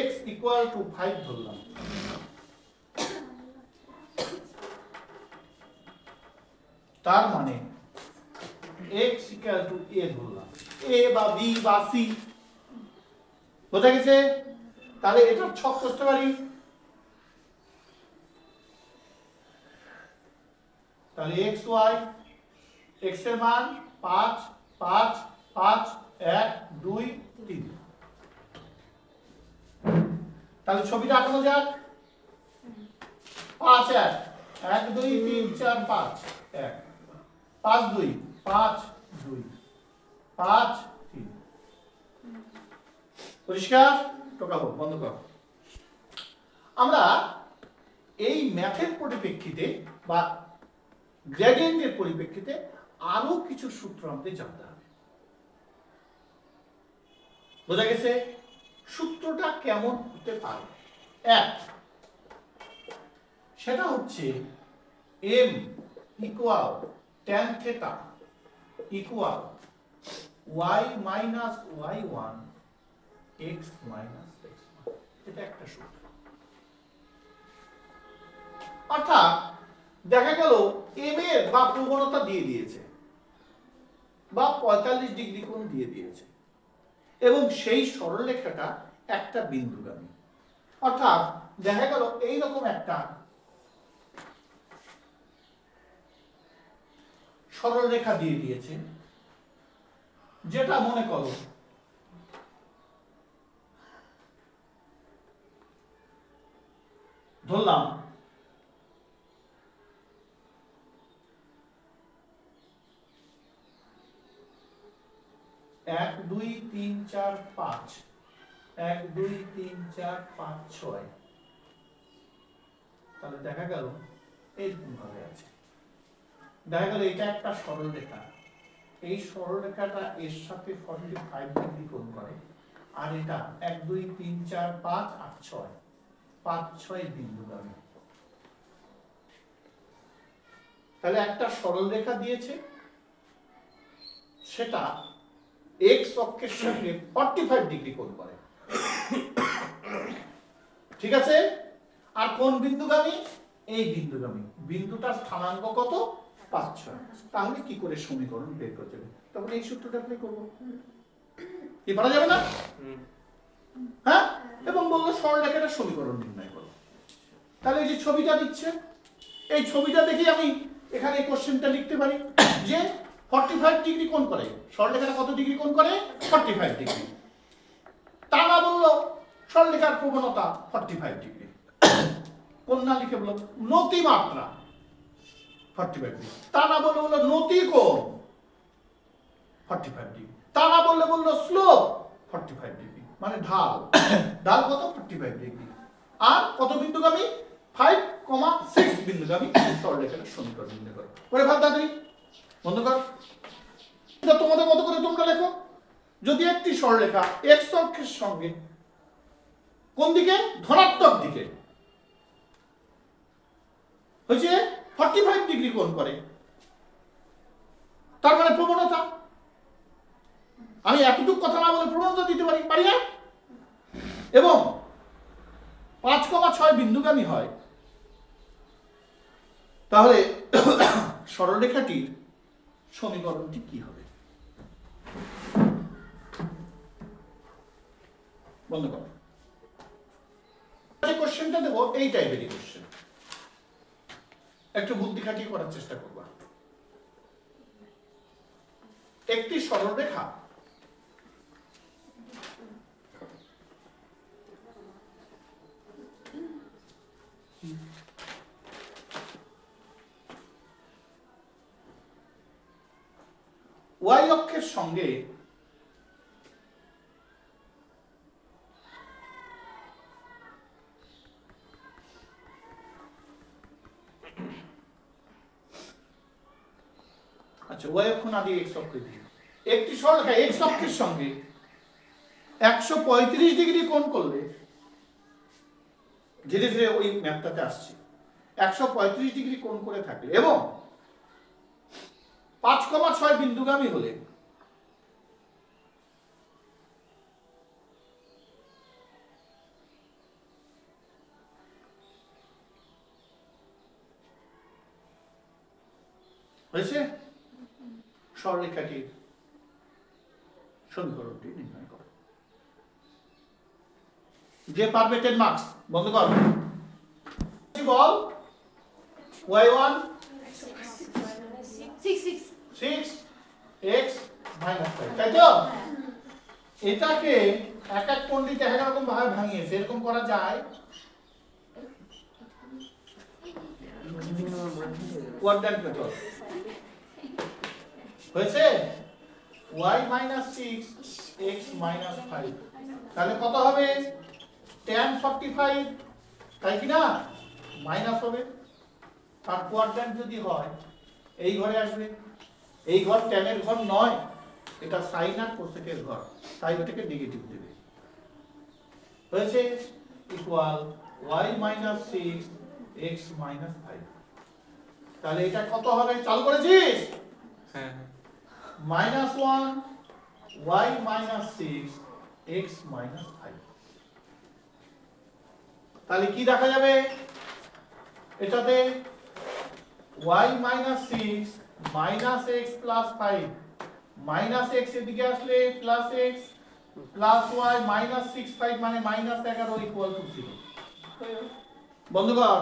x ইকুয়াল টু 5 ধরলাম, তার মানে x ইকুয়াল টু a ধরলাম, a বা b বা c, বোঝা গেছে? তাহলে এটা ছক করতে পারি, তাহলে x y, x এর মান 5 5 5 1 2 3, তাহলে ছবিটা আঁকানো যাক। 5 1 1 2 3 4 5 1 5 2 5 2 5 3, পরিষ্কার? টোকাবো, বন্ধ কর। আমরা এই ম্যাথের পরিপ্রেক্ষিতে বা গ্রেডিয়েন্টের পরিপ্রেক্ষিতে আরো কিছু সূত্র আমাদের জানতে হবে, বোঝা গেছে? সূত্রটা কেমন হতে পারে? এক, সেটা হচ্ছে m equal tan theta equal y minus y1 x minus x1, এটা একটা সূত্র। অর্থাৎ দেখা গেল m এর বা প্রবণতা দিয়ে দিয়েছে বা 45 ডিগ্রি কোণ দিয়ে দিয়েছে এবং সেই সরলরেখাটা একটা বিন্দুগামী। অর্থাৎ দেখা গেল এইরকম একটা সরলরেখা দিয়ে দিয়েছে, যেটা মনে করো ধরলাম 1 2 3 4 5, 1 2 3 4 5 6, তাহলে দেখা গেল এইরকম ভাবে আছে। দেখা গেল এটা একটা সরলরেখা, এই সরলরেখাটা এর সাথে 45 ডিগ্রি কোণ করে, আর এটা 1 2 3 4 5 8 6, 5 6 বিন্দুগামী। তাহলে একটা সরলরেখা দিয়েছে, সেটা x অক্ষের সঙ্গে 45 ডিগ্রি কোণ করে, ঠিক আছে? আর কোন বিন্দুগামী? এই বিন্দুগামী। বিন্দুটার স্থানাঙ্ক কত? 5 6। তাহলে কি করে সমীকরণ বের করতে হবে? তখন এই সূত্রটা অ্যাপ্লাই করব, কি পারা যাবে না? হ্যাঁ, এবং বললো সরলরেখাটার সমীকরণ নির্ণয় করো। তাহলে এই যে ছবিটা দিচ্ছে, এই ছবিটা দেখে আমি এখানে এই কোশ্চেনটা লিখতে পারি যে 45 ডিগ্রি কোণ করে, সরলরেখাটা কত ডিগ্রি কোণ করে? 45 ডিগ্রি। তা না বললো সরলরেখার প্রবণতা 45 ডিগ্রি, কোণ না লিখে বললো নতি মাত্রা 45 ডিগ্রি। তা না বললে বললো নতি কোণ 45 ডিগ্রি। তা না বললে বললো স্লোপ 45 ডিগ্রি, মানে ঢাল, ঢাল কত? 45 ডিগ্রি। আর কত বিন্দুগামী? 5,6 বিন্দুগামী সরলরেখার সমীকরণ নির্ণয় করো। করে ভাব তাড়াতাড়ি, বন্ধ কর। তোমাদের মতো করে তোমরা লেখো। যদি একটি সরলরেখা x অক্ষের সঙ্গে কোন দিকে? ধনাত্মক দিকে হচ্ছে 45 ডিগ্রি কোণ করে, তার মানে প্রবণতা। আমি এতটুকু কথা না বলে প্রবণতা দিতে পারি, পারি না? এবং 5,6 বিন্দুগামী হয়, তাহলে সরলরেখাটির সমীকরণটি কি হবে? বন্ধ কর। যে কোশ্চেনটা দেবো এই টাইপেরই কোশ্চেন, একটু বুদ্ধি খাটিয়ে করার চেষ্টা করবা। একটি সরলরেখা ওয়াই অক্ষের সঙ্গে আচ্ছা ওয়াই অক্ষ না দিয়ে এক্স অক্ষে দিয়ে একটি সরলরেখা এক্স অক্ষের সঙ্গে 135 ডিগ্রি কোণ করলে, ধীরে ধীরে ওই ম্যাপটাতে আসছে, 135 ডিগ্রি কোণ করে থাকলে এবং 5,6 বিন্দুগামী হলে হয়েছে, সরলরেখাটির সমীকরণটি নির্ণয় করো। যে পারবে 10 মার্কস। বন্ধ কর। বল y1 6x minus 5, তাই তো? এটাকে এক এক পণ্ডিত এক এক রকম ভাবে ভাঙিয়েছে, এরকম করা যায়। কোয়াড্রান্ট মেথড হয়েছে y minus 6 x minus 5, তাহলে কত হবে? tan 45, তাই কি না? মাইনাস হবে। আর কোয়াড্রান্ট যদি হয় এই ঘরে আসবে, এই ঘর tan এর ঘর নয়, এটা sin আর cosec এর ঘর, তাই ওটাকে নেগেটিভ দেবে। হয়েছে equal y minus 6 x minus 5, তাহলে এটা কত হবে? চালু করেছিস? হ্যাঁ -1 y minus 6 x minus 5, তাহলে কি দেখা যাবে এটাতে? y minus 6 minus x plus 5, minus x এদিকে আসলে plus x plus y minus 6 5 মানে -11 equal to 0। বন্ধ কর।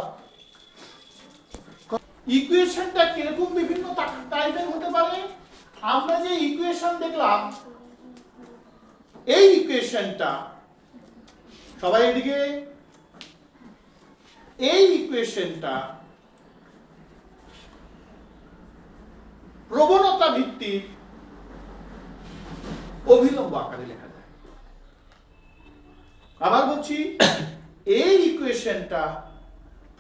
ইকুয়েশনটা কিরকম বিভিন্ন টাইপের হতে পারে? আমরা যে ইকুয়েশন দেখলাম, এই ইকুয়েশনটা সবাই এদিকে, এই ইকুয়েশনটা প্রবণতা ভিত্তিক অভিলম্ব আকারে লেখা যায়। আবার বলছি, এই ইকুয়েশনটা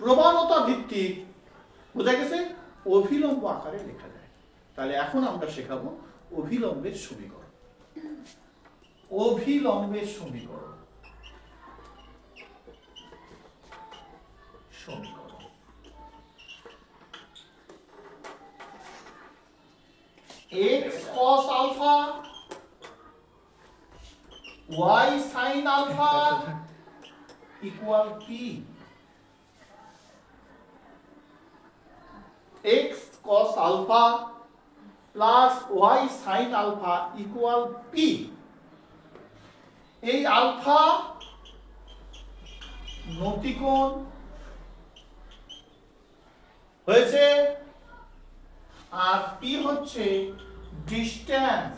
প্রবণতা ভিত্তিক, বোঝা গেছে, অভিলম্ব আকারে লেখা যায়। তাহলে এখন আমরা শেখাবো অভিলম্বের সমীকরণ। অভিলম্বের সমীকরণ সমীকরণ x cos alpha y sin alpha equal p, x cos alpha plus y sin alpha equal p। এই আলফা নতিকোণ হয়েছে, আর পি হচ্ছে ডিসটেন্স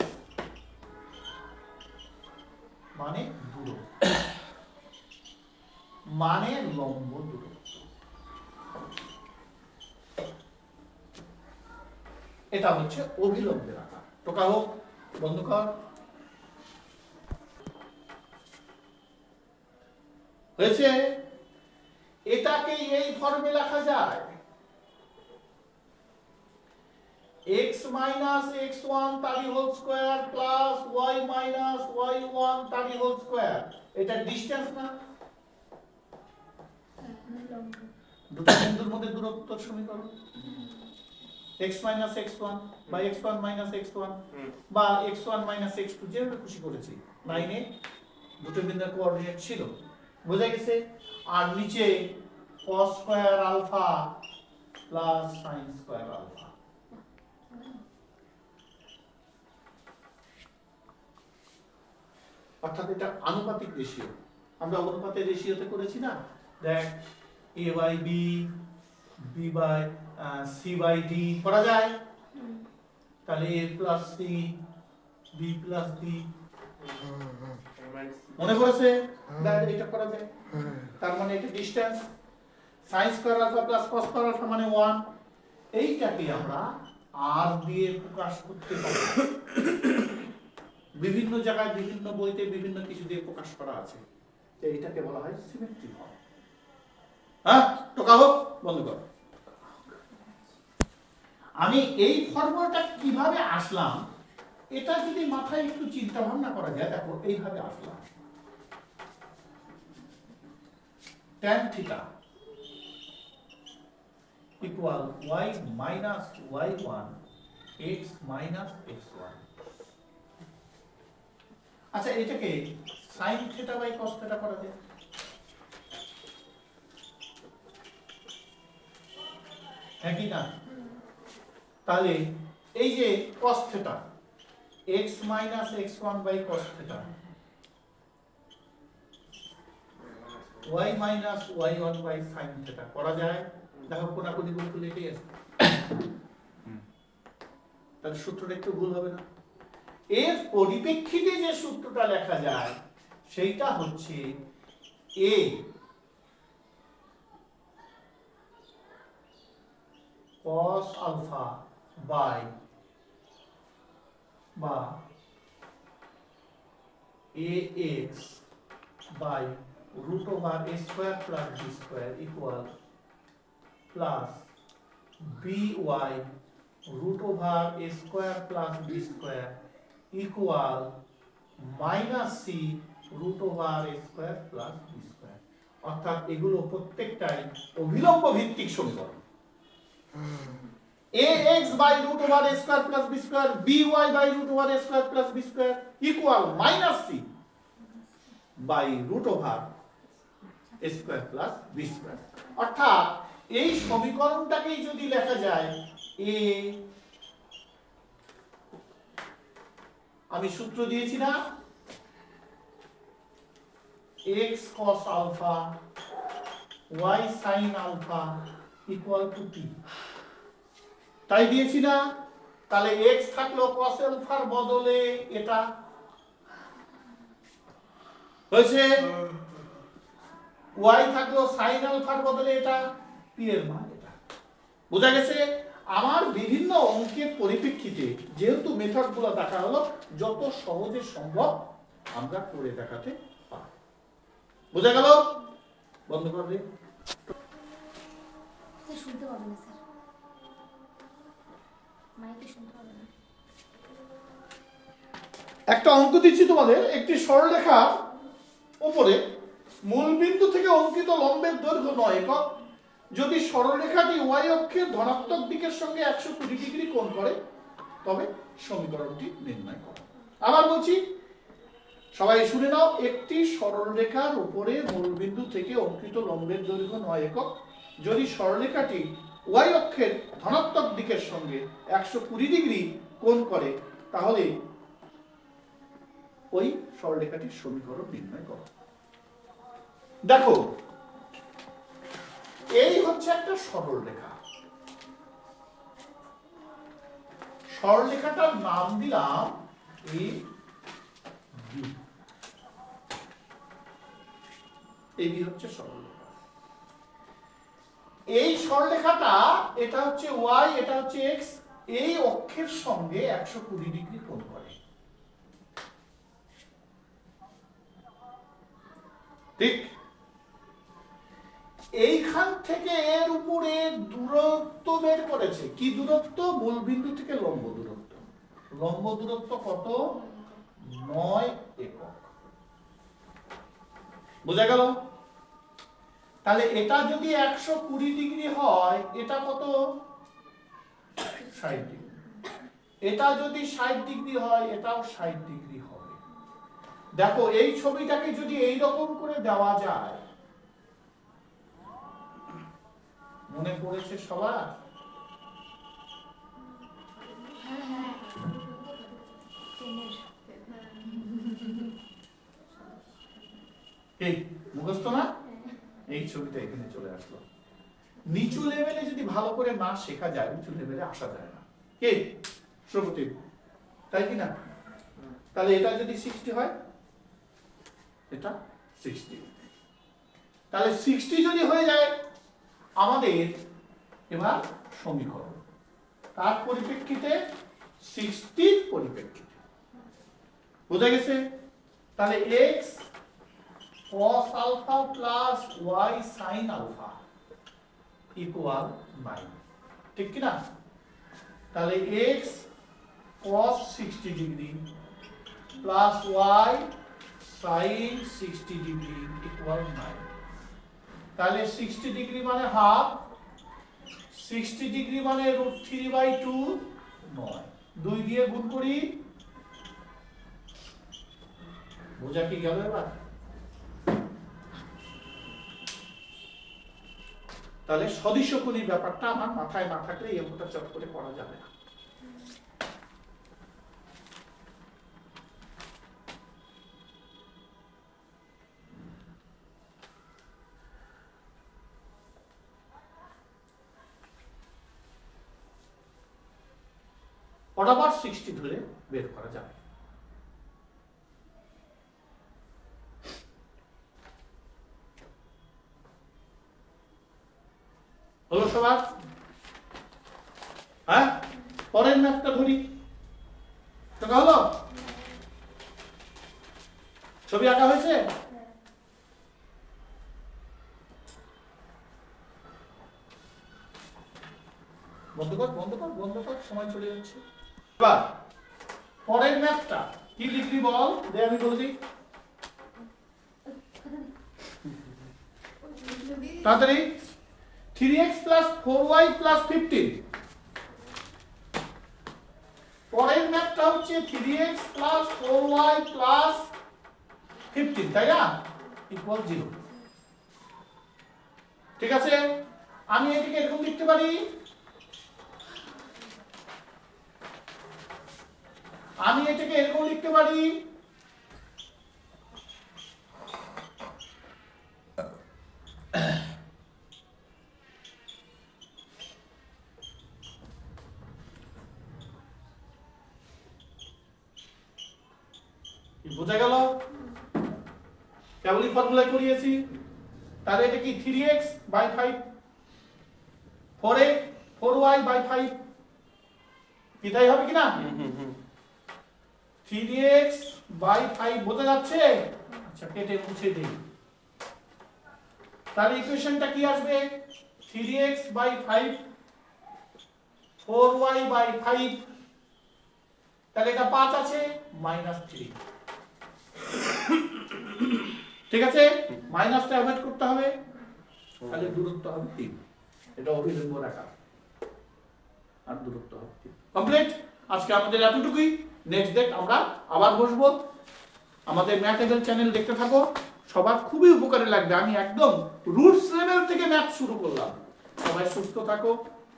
মানে দূরত্ব, মানে লম্ব দূরত্ব। এটা হচ্ছে অভিলম্বের আকার। টোকা হোক, বন্ধ কর। হয়েছে, এটাকে এই ফর্মে লেখা যায় x minus x1 তার whole square plus y minus y1 তার হোল স্কয়ার। এটা ডিসটেন্স না? দুটো বিন্দুর মধ্যে দূরত্বের সমীকরণ। x minus x1 বা x1 minus x1 বা x1 minus x2, যেভাবে খুশি করেছি, লাইনে দুটো বিন্দুর কোঅর্ডিনেট ছিল, বোঝা গেছে। আর নিচে cos square alpha plus sin square alpha. অর্থাৎ এটা আনুপাতিক রেশিও। আমরা অনুপাতের রেশিওতে করেছি না, দেখ a by b, b by c by d করা যায়। তাহলে a plus c, b plus d, মনে পড়েছে? এটা করা যায়। তার মানে এটা distance. sin square alpha plus cos square alpha মানে 1। এইটাকে আমরা আর দিয়ে প্রকাশ করতে পারে। বিভিন্ন জায়গায় বিভিন্ন বইতে বিভিন্ন কিছু দিয়ে প্রকাশ করা আছে, যে এটাকে বলা হয় সিমেট্রি ফর্ম। হ্যাঁ, টোকা হোক, বন্ধ কর। আমি এই ফর্মুলাটা কিভাবে আসলাম, এটা যদি মাথায় একটু চিন্তা ভাবনা করা যায়, দেখো এইভাবে আসলাম। tan theta equal y minus y1 x minus x1। আচ্ছা, এটাকে sin theta by cos theta করা যায়। হ্যাঁ কি না? তাহলে এই যে cos theta x minus x1 by cos theta y minus y1 by sin theta করা যায়। দেখো কোনাকুনি গুণ করলে এটাই আসবে। তাহলে সূত্রটা একটু ভুল হবে না? এর পরিপ্রেক্ষিতে যে সূত্রটা লেখা যায় সেইটা হচ্ছে a cos alpha by বা ax by root over a square plus b square equal plus by root over a square plus b square equal minus c root over a square plus b square। অর্থাৎ এগুলো প্রত্যেকটাই অভিলম্ব ভিত্তিক সমীকরণ। ax by root over a square plus b square, by by root over a square plus b square equal minus c by root over a square plus b square। অর্থাৎ এই সমীকরণটাকেই যদি লেখা যায় a, আমি সূত্র দিয়েছি না, x cos alpha y sin alpha equal to t, তাই দিয়েছি না? তাহলে x থাকলো cos alpha বদলে এটা হয়েছে, y থাকলো sin alpha বদলে এটা, p এর মান এটা। বোঝা গেছে? আমার বিভিন্ন অঙ্কের পরিপ্রেক্ষিতে যেহেতু মেথডগুলো দেখা হলো, যত সহজে সম্ভব আমরা করে দেখাতে পারি। বোঝা গেল? বন্ধ কর দে। স্যার শুনতে পাবে না স্যার, মাইকে শুনতে পাবে না। একটা অঙ্ক দিচ্ছি তোমাদের। একটি সরলরেখার উপরে মূলবিন্দু থেকে অঙ্কিত লম্বের দৈর্ঘ্য 9 একক যদি সরলরেখাটি y অক্ষের ধনাত্মক দিকের সঙ্গে 120 ডিগ্রি কোণ করে তবে সমীকরণটি নির্ণয় করো। আবার বলছি, সবাই শুনে নাও। একটি সরলরেখার উপরে মূলবিন্দু থেকে অঙ্কিত লম্বের দৈর্ঘ্য 9 একক যদি সরলরেখাটি y অক্ষের ধনাত্মক দিকের সঙ্গে 120 ডিগ্রি কোণ করে তাহলে ওই সরলরেখাটির সমীকরণ নির্ণয় করো। দেখো, এই হচ্ছে একটা সরলরেখা। সরলরেখাটার নাম দিলাম এ বি। এই বি হচ্ছে সরলরেখা। এই সরলরেখাটা এটা হচ্ছে y, এটা হচ্ছে x, এই অক্ষের সঙ্গে 120 ডিগ্রি কোণ করে। ঠিক এইখান থেকে এর উপরে দূরত্ব বের করেছে। কি দূরত্ব? মূলবিন্দু থেকে লম্ব দূরত্ব। লম্ব দূরত্ব কত? 9 একক। বোঝা গেল? তাহলে এটা যদি 120 ডিগ্রি হয়, এটা কত? 60 ডিগ্রি। এটা যদি 60 ডিগ্রি হয়, এটাও 60 ডিগ্রি হবে। দেখো, এই ছবিটাকে যদি এই রকম করে দেওয়া যায়, মনে পড়েছে সবার? এই মুখস্থ না? এই ছবিটা এখানে চলে আসলো। নিচু লেভেলে যদি ভালো করে না শেখা যায়, উঁচু লেভেলে আসা যায় না। কে সুপ্রতীপ, তাই কি না? তাহলে এটা যদি 60 হয়, এটা 60। তাহলে 60 যদি হয়ে যায় আমাদের এবার সমীকরণ, তার পরিপ্রেক্ষিতে 60 পরিপ্রেক্ষিতে। বোঝা গেছে? তাহলে x cos alpha plus y sin alpha equal 9, ঠিক কি না? তাহলে x cos 60 degree plus y sin 60 degree equal 9। তাহলে 60 ডিগ্রি মানে হাফ, 60 ডিগ্রি মানে √3/2, 9। 2 দিয়ে গুণ করি, বোঝা কি গেল এবার? তাহলে সদিশ কোণের ব্যাপারটা আমার মাথায় না থাকলে এই অঙ্কটা চট করে করা যাবে না। ফটাফট 60 ধরে বের করা যাবে। হলো সবার? হ্যাঁ, পরের ম্যাথটা ধরি। টাকা হলো? ছবি আঁকা হয়েছে? বন্ধ কর, বন্ধ কর, বন্ধ কর, সময় চলে যাচ্ছে। এবার পরের ম্যাথটা কি লিখবি বল, দে আমি বলে দিই তাড়াতাড়ি। 3x plus 4y plus 15। পরের ম্যাথটা হচ্ছে 3x plus 4y plus 15, তাই না? ইকুয়াল 0। ঠিক আছে, আমি এটাকে এরকম লিখতে পারি, আমি এটাকে এরকম লিখতে পারি, বোঝা গেল? কেবলই ফর্মুলা করিয়েছি। তাহলে এটা কি 3x by 5, 4y by 5, কি তাই হবে কি না? 3x by 5 বোঝা যাচ্ছে? আচ্ছা, কেটে মুছে দিই। তাহলে ইকুয়েশনটা কি আসবে? 3x by 5, 4y by 5, তাহলে এটা 5 আছে, -3। ঠিক আছে, মাইনাসটা অ্যাভয়েড করতে হবে, তাহলে দূরত্ব হবে 3। এটা অভিলম্ব রেখা, আর দূরত্ব হবে 3। কমপ্লিট। আজকে আমাদের এতটুকুই। নেক্সট ডে আমরা আবার বসবো। আমাদের ম্যাথেবল চ্যানেল দেখতে থাকো, সবার খুবই উপকারে লাগবে। আমি একদম রুটস লেভেল থেকে ম্যাথ শুরু করলাম। সবাই সুস্থ থাকো,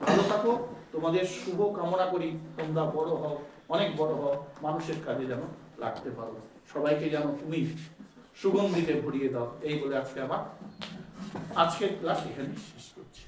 ভালো থাকো, তোমাদের শুভ কামনা করি। তোমরা বড় হও, অনেক বড় হও, মানুষের কাজে যেন লাগতে পারো, সবাইকে যেন তুমি সুগন্ধিতে ভরিয়ে দাও। এই বলে আজকে আজকের ক্লাস এখানে শেষ করছি।